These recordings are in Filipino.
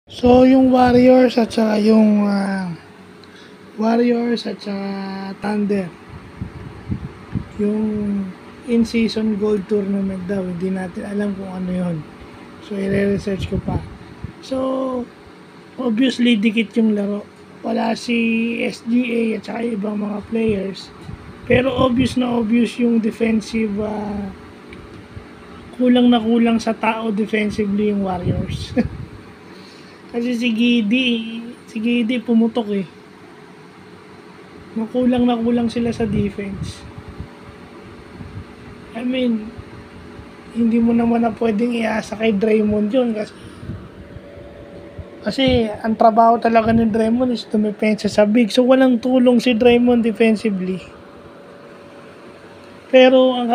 So, yung Warriors at saka Thunder, yung in-season gold tournament daw, hindi natin alam kung ano yun. So, i-research ko pa. So, obviously, dikit yung laro. Wala si SGA at saka ibang mga players. Pero obvious na obvious yung defensive, kulang na kulang sa tao defensively yung Warriors. Kasi si Giddy pumutok eh. Kulang na kulang sila sa defense. I mean, hindi mo naman na pwedeng iasa kay Draymond yun kasi ang trabaho talaga ni Draymond is dumepensa sa big. So walang tulong si Draymond defensively. Pero ang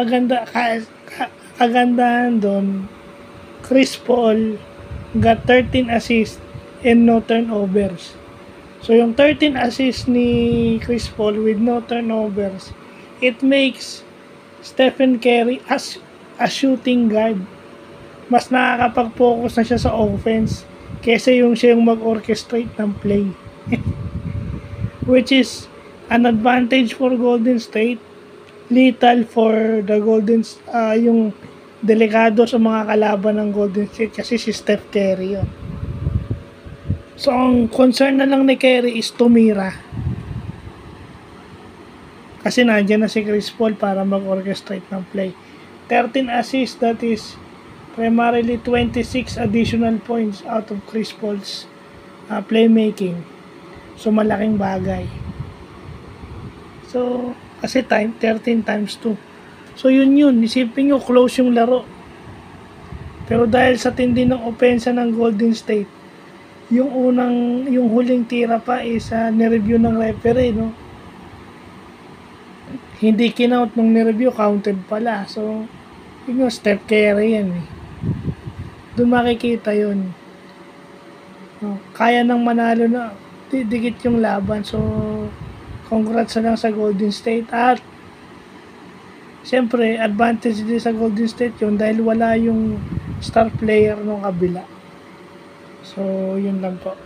kagandahan doon, Chris Paul got 13 assists and no turnovers. So yung 13 assists ni Chris Paul with no turnovers, it makes Stephen Curry as a shooting guard. Mas nakakapag-focus na siya sa offense kaysa siya yung mag-orchestrate ng play. Which is an advantage for Golden State, lethal for the yung delikado sa mga kalaban ng Golden State kasi si Steph Curry yun. So, ang concern na lang ni Curry is tumira. Kasi nandiyan na si Chris Paul para mag-orchestrate ng play. 13 assists, that is primarily 26 additional points out of Chris Paul's playmaking. So, malaking bagay. So, kasi 13 times 2. So, yun. Isipin nyo, close yung laro. Pero dahil sa tindi ng opensa ng Golden State, yung huling tira pa is nireview ng referee, no? Hindi kinout nung nireview, counted pala. So, yun yung Steph Curry yan eh. Doon makikita yun. No? Kaya nang manalo na, dikit yung laban. So, congrats na lang sa Golden State. At, siyempre, advantage din sa Golden State yun dahil wala yung star player ng kabila. So, yun lang po.